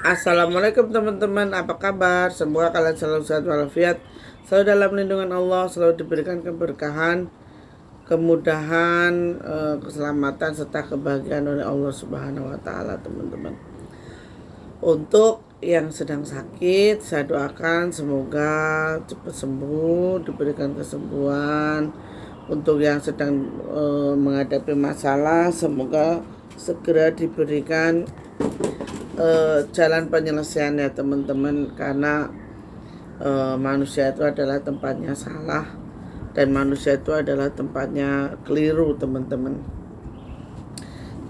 Assalamualaikum teman-teman, apa kabar? Semoga kalian selalu sehat walafiat, selalu dalam lindungan Allah, selalu diberikan keberkahan, kemudahan, keselamatan serta kebahagiaan oleh Allah Subhanahu wa taala, teman-teman. Untuk yang sedang sakit, saya doakan semoga cepat sembuh, diberikan kesembuhan. Untuk yang sedang menghadapi masalah, semoga segera diberikan jalan penyelesaiannya, teman-teman, karena manusia itu adalah tempatnya salah dan manusia itu adalah tempatnya keliru, teman-teman.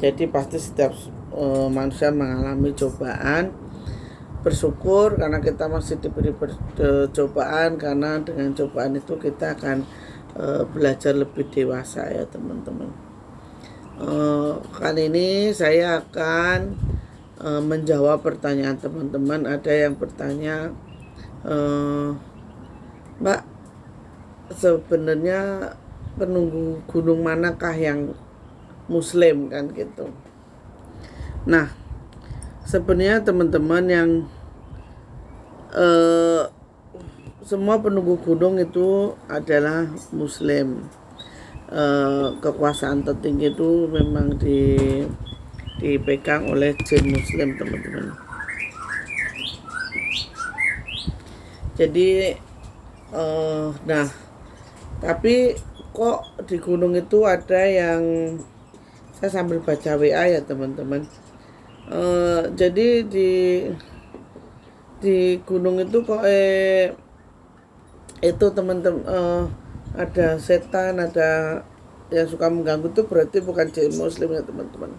Jadi pasti setiap manusia mengalami cobaan. Bersyukur karena kita masih diberi cobaan, karena dengan cobaan itu kita akan belajar lebih dewasa ya, teman-teman. Kali ini saya akan menjawab pertanyaan teman-teman. Ada yang bertanya, Mbak, sebenarnya penunggu gunung manakah yang muslim, kan gitu. Nah, sebenarnya teman-teman, yang semua penunggu gunung itu adalah muslim. Kekuasaan tertinggi itu memang dipegang oleh jin muslim, teman-teman. Jadi nah, tapi kok di gunung itu ada yang, saya sambil baca WA ya, teman-teman. Jadi di gunung itu kok itu, teman-teman, ada setan, ada yang suka mengganggu, itu berarti bukan jin muslim ya, teman-teman.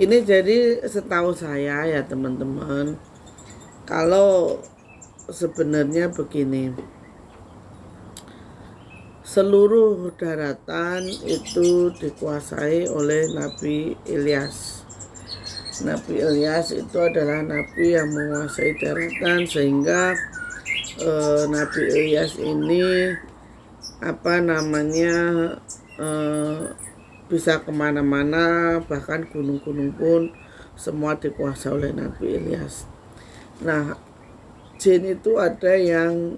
Ini jadi setahu saya ya, teman-teman, kalau sebenarnya begini, seluruh daratan itu dikuasai oleh Nabi Ilyas. Nabi Ilyas itu adalah nabi yang menguasai daratan, sehingga Nabi Ilyas ini bisa kemana-mana, bahkan gunung-gunung pun semua dikuasai oleh Nabi Ilyas. Nah, jin itu ada yang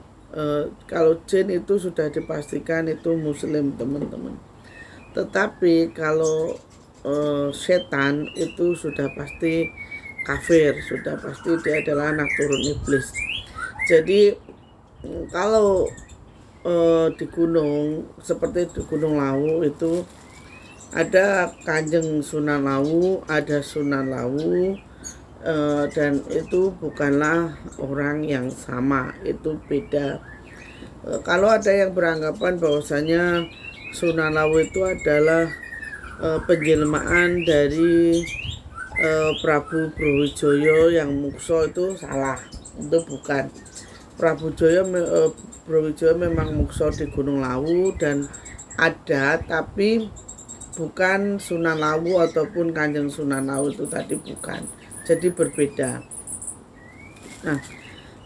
kalau jin itu sudah dipastikan itu muslim, teman-teman. Tetapi kalau setan itu sudah pasti kafir, sudah pasti dia adalah anak turun iblis. Jadi kalau di gunung, seperti di Gunung Lawu itu ada Kanjeng Sunan Lawu, ada Sunan Lawu, dan itu bukanlah orang yang sama, itu beda. Kalau ada yang beranggapan bahwasanya Sunan Lawu itu adalah penjelmaan dari Prabu Brawijaya yang mukso, itu salah, itu bukan. Prabu Brawijaya memang mukso di Gunung Lawu dan ada, tapi bukan Sunan Lawu ataupun Kanjeng Sunan Lawu itu tadi, bukan. Jadi berbeda. Nah,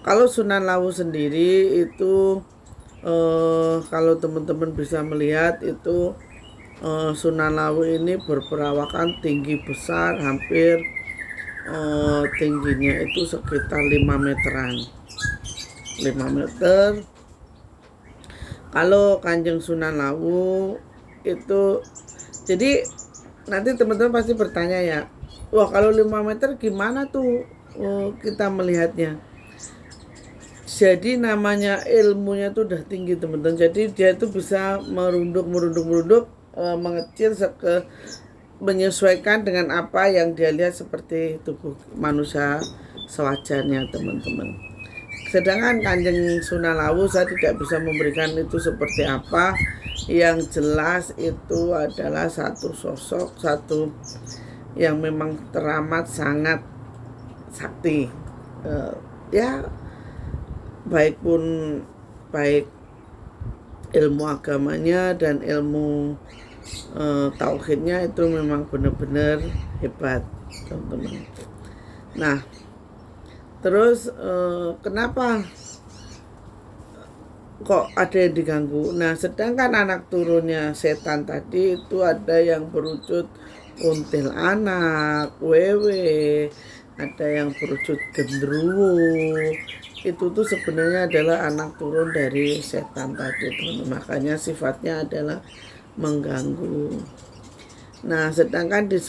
kalau Sunan Lawu sendiri itu kalau teman-teman bisa melihat itu, Sunan Lawu ini berperawakan tinggi besar, hampir tingginya itu sekitar 5 meteran. 5 meter. Kalau Kanjeng Sunan Lawu itu, jadi nanti teman-teman pasti bertanya ya, wah, kalau 5 meter gimana tuh kita melihatnya? Jadi namanya ilmunya tuh udah tinggi, teman-teman. Jadi dia itu bisa merunduk, mengecil menyesuaikan dengan apa yang dia lihat seperti tubuh manusia sewajarnya, teman-teman. Sedangkan Kanjeng Sunan Lawu saya tidak bisa memberikan itu seperti apa. Yang jelas itu adalah satu sosok, satu yang memang teramat sangat sakti. Ya, baik ilmu agamanya dan ilmu tauhidnya itu memang benar-benar hebat, teman-teman. Nah, terus kenapa kok ada yang diganggu? Nah, sedangkan anak turunnya setan tadi itu ada yang berwujud kuntilanak, wewe, ada yang berwujud genderuwo. Itu tuh sebenarnya adalah anak turun dari setan tadi, teman-teman. Makanya sifatnya adalah mengganggu. Nah, sedangkan di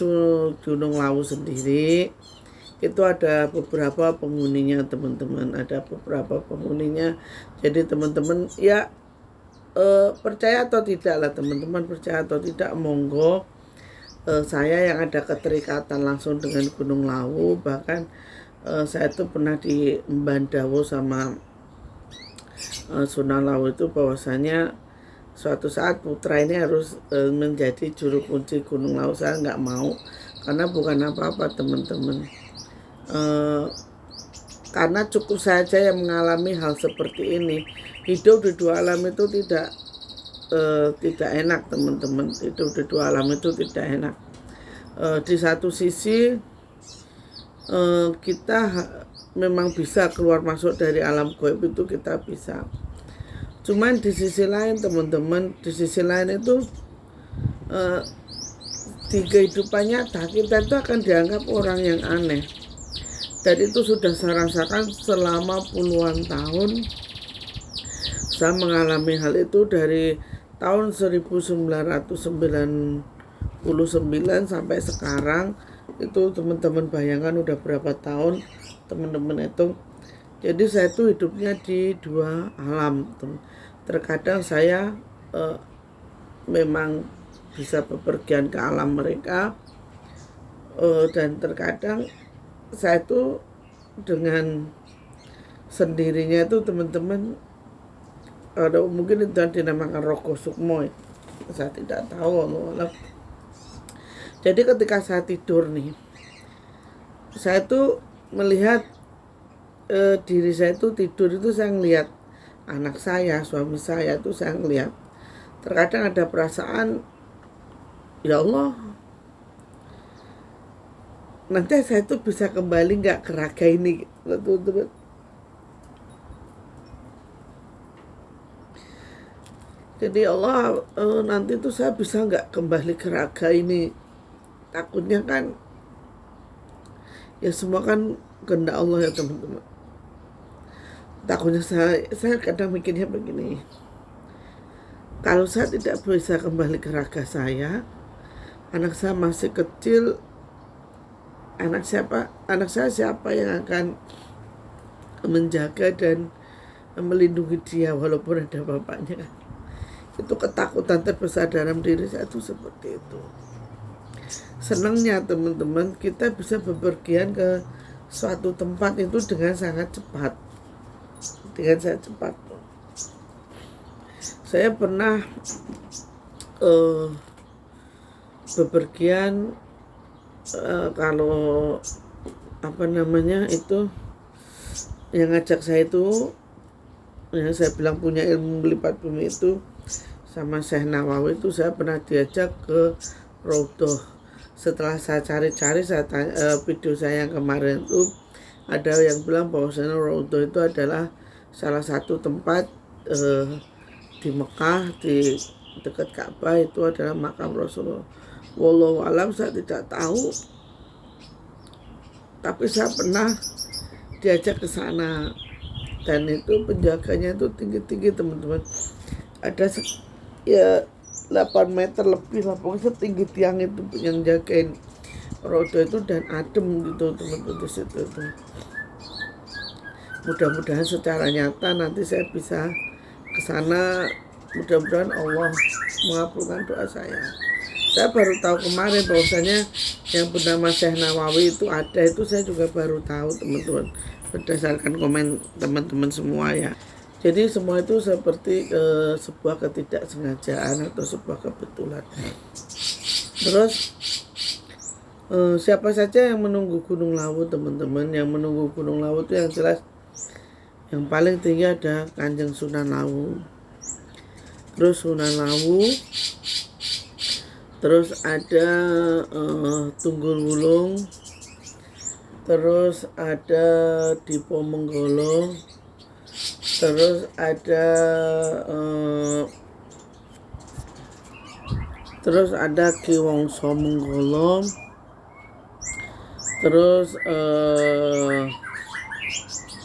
Gunung Lawu sendiri itu ada beberapa penghuninya, teman-teman. Ada beberapa penghuninya. Jadi teman-teman ya percaya atau tidak lah, teman-teman, percaya atau tidak, monggo. Saya yang ada keterikatan langsung dengan Gunung Lawu, bahkan saya itu pernah di Bandawo sama Sunan Lawu itu bahwasanya suatu saat putra ini harus menjadi juru kunci Gunung Lawu. Saya nggak mau, karena bukan apa-apa, teman-teman. Karena cukup saja yang mengalami hal seperti ini. Hidup di dua alam itu tidak enak, teman-teman. Hidup di dua alam itu tidak enak. Di satu sisi kita memang bisa keluar masuk dari alam gaib, itu kita bisa. Cuman di sisi lain, teman-teman, di sisi lain itu di kehidupan nyata kita itu akan dianggap orang yang aneh. Dan itu sudah saya rasakan selama puluhan tahun. Saya mengalami hal itu dari tahun 1999 sampai sekarang. Itu teman-teman bayangkan udah berapa tahun, teman-teman itu. Jadi saya itu hidupnya di dua alam. Terkadang saya memang bisa bepergian ke alam mereka, dan terkadang saya itu dengan sendirinya itu, teman-teman, ada mungkin itu yang dinamakan Roko Sukmo, saya tidak tahu. Jadi ketika saya tidur nih, saya itu melihat diri saya itu tidur itu, saya ngelihat anak saya, suami saya itu saya ngelihat. Terkadang ada perasaan, ya Allah, nanti saya itu bisa kembali nggak ke raga ini, teman-teman. Jadi Allah, nanti itu saya bisa nggak kembali ke raga ini. Takutnya kan, ya semua kan kehendak Allah ya, teman-teman. Takutnya saya kadang mikirnya begini, kalau saya tidak bisa kembali ke raga saya, anak saya masih kecil, anak saya siapa yang akan menjaga dan melindungi dia walaupun ada bapaknya. Itu ketakutan terbesar dalam diri saya itu seperti itu. Senangnya, teman-teman, kita bisa bepergian ke suatu tempat itu dengan sangat cepat. Saya pernah bepergian, kalau itu yang ngajak saya itu, yang saya bilang punya ilmu melipat bumi itu, sama Syekh Nawawi itu, saya pernah diajak ke Raudhah. Setelah saya cari-cari, saya tanya, video saya yang kemarin itu ada yang bilang bahwasanya Raudhah itu adalah salah satu tempat di Mekah, di dekat Ka'bah, itu adalah makam Rasulullah. Wallahu alam, saya tidak tahu, tapi saya pernah diajak ke sana, dan itu penjaganya itu tinggi-tinggi, teman-teman. Ada ya 8 meter lebih lah, pokoknya setinggi tiang itu yang jagain Raudhah itu, dan adem gitu, teman-teman, di situ itu. Mudah-mudahan secara nyata nanti saya bisa ke sana. Mudah-mudahan Allah mengabulkan doa saya. Saya baru tahu kemarin bahwasanya yang bernama Syekh Nawawi itu ada, itu saya juga baru tahu, teman-teman, berdasarkan komen teman-teman semua ya. Jadi semua itu seperti sebuah ketidaksengajaan atau sebuah kebetulan. Terus siapa saja yang menunggu Gunung Lawu, teman-teman? Yang menunggu Gunung Lawu itu yang jelas yang paling tinggi ada Kanjeng Sunan Lawu. Terus Sunan Lawu, terus ada Tunggul Wulung, terus ada Dipo Menggolo, terus ada Ki Wongso Menggolo, Terus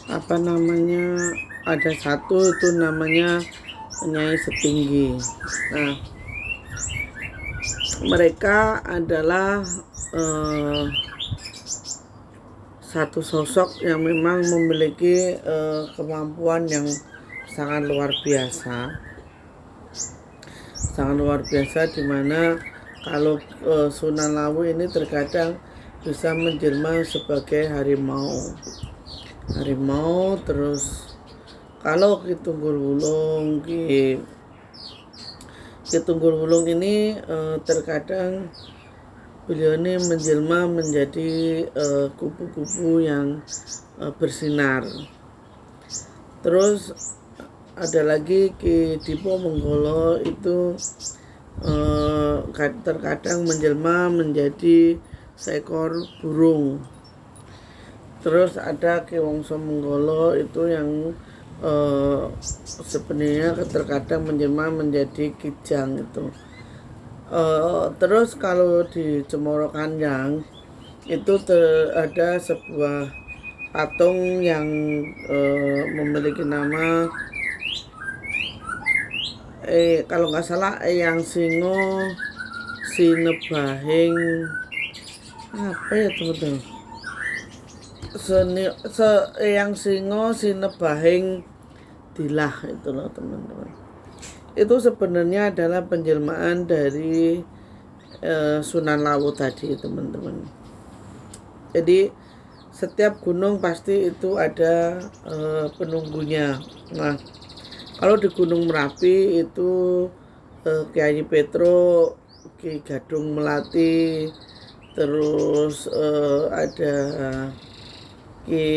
apa namanya, ada satu itu namanya Nyai Setinggi. Nah, mereka adalah satu sosok yang memang memiliki kemampuan yang sangat luar biasa, di mana kalau Sunan Lawu ini terkadang bisa menjelma sebagai harimau. Terus kalau Ki Tunggul Wulung ini terkadang beliau ini menjelma menjadi kupu-kupu yang bersinar. Terus ada lagi Ki Dipo Menggolo itu terkadang menjelma menjadi seekor burung. Terus ada Ki Wongso Menggolo itu yang sebenarnya terkadang menjelma menjadi kijang itu. Terus kalau di Cemoro Kanyang itu ada sebuah patung yang memiliki nama kalau nggak salah Eyang Singo Sinebahing apa ya teman-teman, Eyang Singo Sinebahing Dilah itu loh teman-teman. Itu sebenarnya adalah penjelmaan dari Sunan Lawu tadi teman-teman. Jadi setiap gunung pasti itu ada penunggunya. Nah, kalau di Gunung Merapi itu Kyai Petro, Ki Gadung Melati, terus ada Ki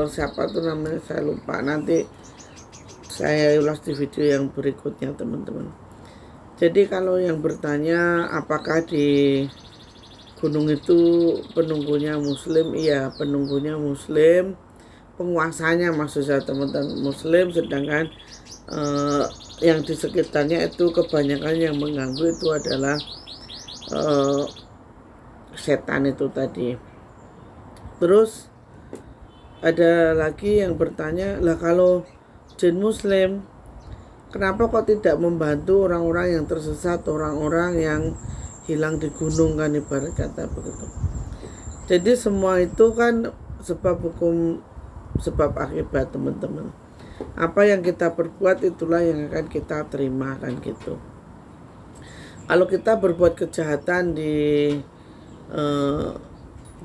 siapa tuh namanya saya lupa, nanti saya ulas di video yang berikutnya teman-teman. Jadi kalau yang bertanya apakah di gunung itu penunggunya muslim, iya penunggunya muslim, penguasanya maksud saya teman-teman muslim, sedangkan yang di sekitarnya itu kebanyakan yang mengganggu itu adalah setan itu tadi. Terus ada lagi yang bertanya, lah kalau jin muslim kenapa kok tidak membantu orang-orang yang tersesat, orang-orang yang hilang di gunung, kan ibarat kata begitu. Jadi semua itu kan sebab hukum sebab akibat teman-teman. Apa yang kita perbuat itulah yang akan kita terima, kan gitu. Kalau kita berbuat kejahatan di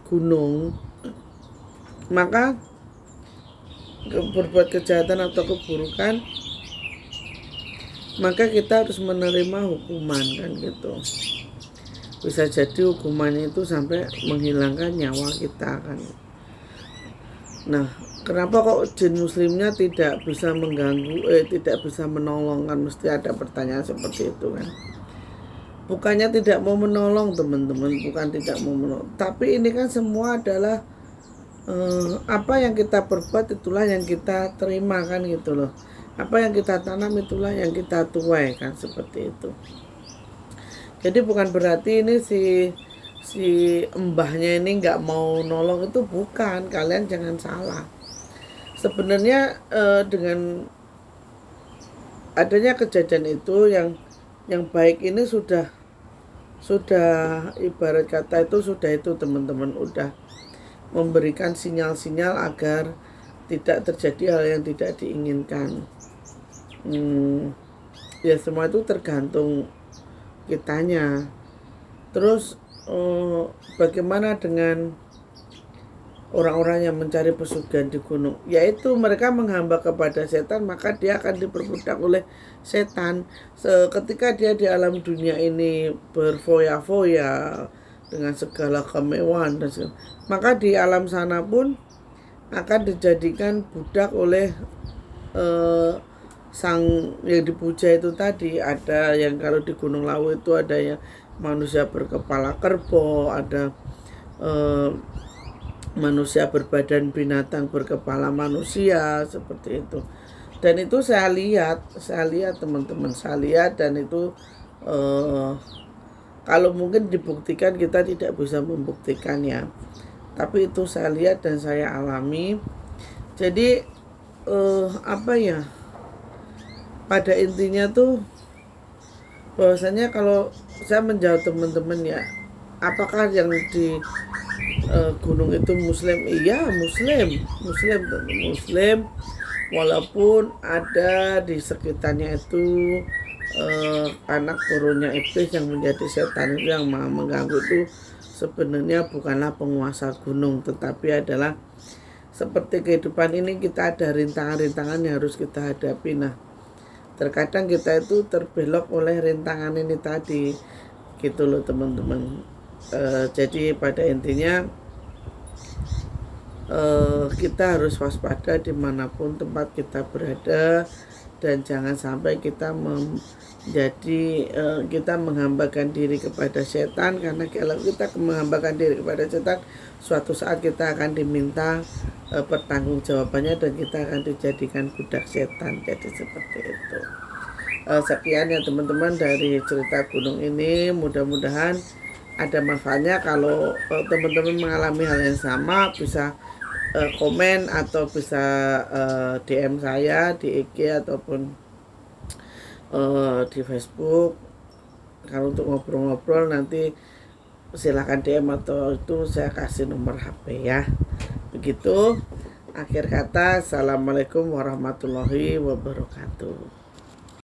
gunung, maka berbuat kejahatan atau keburukan, maka kita harus menerima hukuman, kan gitu. Bisa jadi hukumannya itu sampai menghilangkan nyawa kita, kan. Nah, kenapa kok jin muslimnya tidak bisa mengganggu, tidak bisa menolong, kan mesti ada pertanyaan seperti itu, kan. Bukannya tidak mau menolong teman-teman, bukan tidak mau menolong, tapi ini kan semua adalah apa yang kita perbuat itulah yang kita terima, kan gitu loh. Apa yang kita tanam itulah yang kita tuai, kan seperti itu. Jadi bukan berarti ini si mbahnya ini nggak mau nolong, itu bukan, kalian jangan salah. Sebenarnya dengan adanya kejadian itu yang baik ini sudah ibarat kata itu sudah itu teman-teman, udah memberikan sinyal-sinyal agar tidak terjadi hal yang tidak diinginkan. Ya semua itu tergantung kitanya. Terus bagaimana dengan orang-orang yang mencari pesugihan di gunung, yaitu mereka menghamba kepada setan, maka dia akan diperbudak oleh setan. Ketika dia di alam dunia ini berfoya-foya dengan segala kemewahan dan segala, maka di alam sana pun akan dijadikan budak oleh sang yang dipuja itu tadi. Ada yang kalau di Gunung Lawu itu ada yang manusia berkepala kerbau, ada manusia berbadan binatang berkepala manusia, seperti itu. Dan itu saya lihat teman-teman, dan itu Kalau mungkin dibuktikan kita tidak bisa membuktikannya, tapi itu saya lihat dan saya alami. Jadi apa ya, pada intinya tuh bahwasanya kalau saya menjawab teman-teman ya, apakah yang di gunung itu muslim? Iya, muslim tentu muslim, walaupun ada di sekitarnya itu anak turunnya iblis yang menjadi setan itu yang mengganggu itu sebenarnya bukanlah penguasa gunung, tetapi adalah seperti kehidupan ini, kita ada rintangan-rintangan yang harus kita hadapi. Nah, terkadang kita itu terbelok oleh rintangan ini tadi, gitu loh teman-teman. Jadi pada intinya kita harus waspada dimanapun tempat kita berada, dan jangan sampai kita kita menghambakan diri kepada setan, karena kalau kita menghambakan diri kepada setan, suatu saat kita akan diminta pertanggungjawabannya dan kita akan dijadikan budak setan. Jadi seperti itu. Sekian ya teman-teman dari cerita gunung ini, mudah-mudahan ada manfaatnya. Kalau teman-teman mengalami hal yang sama, bisa komen atau bisa DM saya di IG ataupun di Facebook. Kalau untuk ngobrol-ngobrol nanti silahkan DM atau itu saya kasih nomor HP ya. Begitu. Akhir kata, assalamualaikum warahmatullahi wabarakatuh.